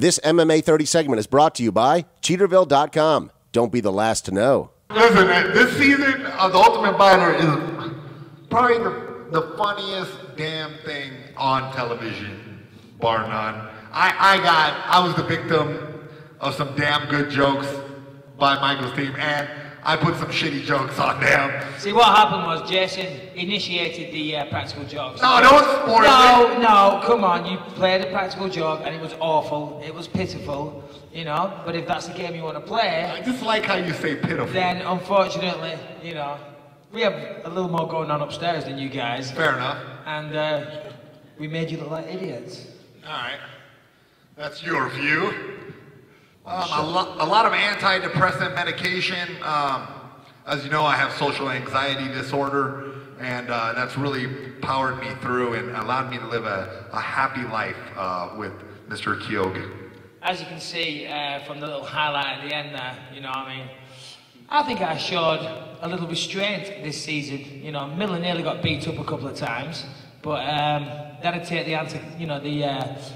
This MMA 30 segment is brought to you by Cheaterville.com. Don't be the last to know. Listen, this season of The Ultimate Fighter is probably the funniest damn thing on television, bar none. I was the victim of some damn good jokes by Michael's team, and I put some shitty jokes on them. See, what happened was Jason initiated the practical jokes. No, don't spoil it. No, come on. You played a practical joke and it was awful. It was pitiful, you know. But if that's the game you want to play... I just like how you say pitiful. Then, unfortunately, you know, we have a little more going on upstairs than you guys. Fair enough. And we made you look like idiots. All right. That's your view. A lot of antidepressant medication. As you know, I have social anxiety disorder, and that's really powered me through and allowed me to live a happy life with Mr. Kyogi. As you can see from the little highlight at the end there, you know what I mean? I think I showed a little restraint this season. You know, Miller nearly got beat up a couple of times, but that'd take the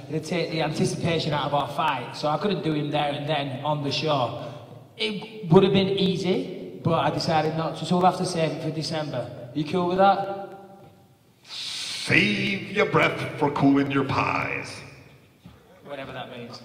it'd take the anticipation out of our fight. So I couldn't do him there and then on the show. It would have been easy, but I decided not to. So we'll have to save it for December. You cool with that? Save your breath for cooling your pies. Whatever that means.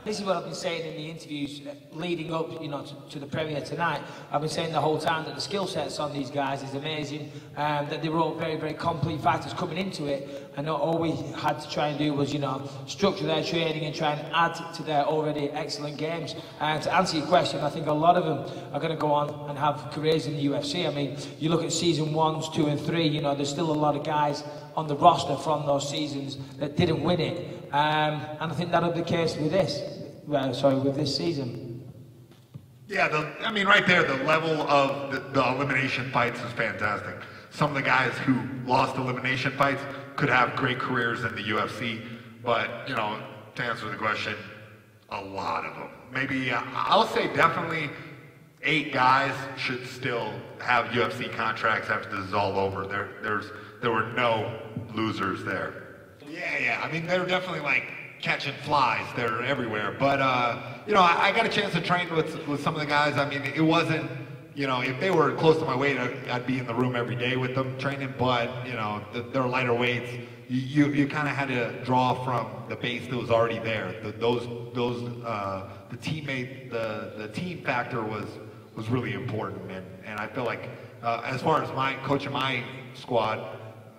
This is what I've been saying in the interviews leading up, you know, to the premiere tonight. I've been saying the whole time that the skill sets on these guys is amazing, that they were all very, very complete fighters coming into it, and all we had to try and do was, you know, structure their training and try and add to their already excellent games. And to answer your question, I think a lot of them are going to go on and have careers in the UFC. I mean, you look at season 1, 2, and 3, you know, there's still a lot of guys on the roster from those seasons that didn't win it. And I think that'll be the case with this. With this season. Yeah, I mean, right there, the level of the elimination fights is fantastic. Some of the guys who lost elimination fights could have great careers in the UFC, but, you know, to answer the question, a lot of them. Maybe, I'll say definitely 8 guys should still have UFC contracts after this is all over. There were no losers there. Yeah, I mean, they were definitely like catching flies. They're everywhere. But, you know, I got a chance to train with some of the guys. I mean, it wasn't, you know, if they were close to my weight, I'd be in the room every day with them training. But, you know, they're lighter weights. You kind of had to draw from the base that was already there. The team factor was really important. And I feel like, as far as coaching my squad,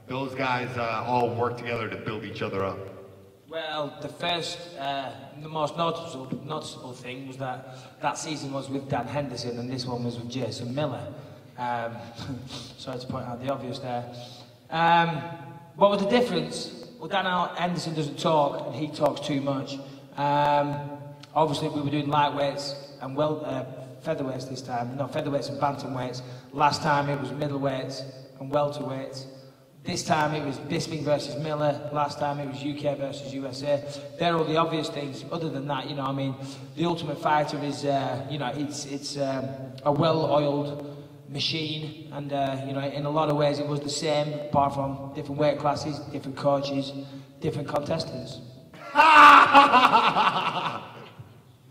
those guys all work together to build each other up. Well, the most noticeable thing was that season was with Dan Henderson and this one was with Jason Miller. Sorry to point out the obvious there. What was the difference? Well, Dan Henderson doesn't talk and he talks too much. Obviously, we were doing lightweights and featherweights this time. No, featherweights and bantamweights. Last time it was middleweights and welterweights. This time it was Bisping versus Miller. Last time it was UK versus USA. They're all the obvious things. Other than that, you know, I mean, the Ultimate Fighter is, you know, it's a well-oiled machine, and you know, in a lot of ways it was the same, apart from different weight classes, different coaches, different contestants.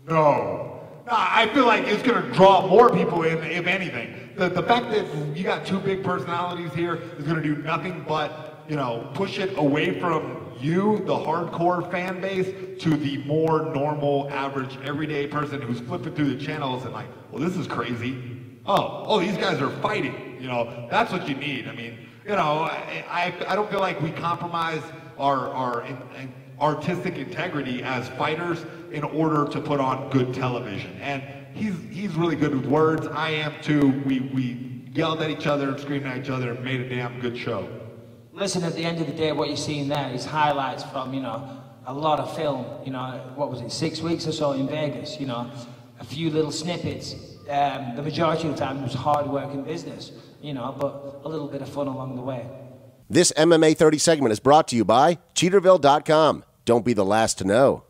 No, I feel like it's going to draw more people in, if anything. The fact that you got 2 big personalities here is going to do nothing but, you know, push it away from you, the hardcore fan base, to the more normal, average, everyday person who's flipping through the channels and like, well, this is crazy. Oh, these guys are fighting. You know, that's what you need. I mean, you know, I don't feel like we compromise our artistic integrity as fighters in order to put on good television. And he's really good with words. I am too. We yelled at each other and screamed at each other and made a damn good show. Listen, at the end of the day, what you're seeing there is highlights from, you know, a lot of film. You know, what was it, 6 weeks or so in Vegas, you know, a few little snippets. The majority of the time it was hard work in business, you know, but a little bit of fun along the way. This MMA 30 segment is brought to you by Cheaterville.com. Don't be the last to know.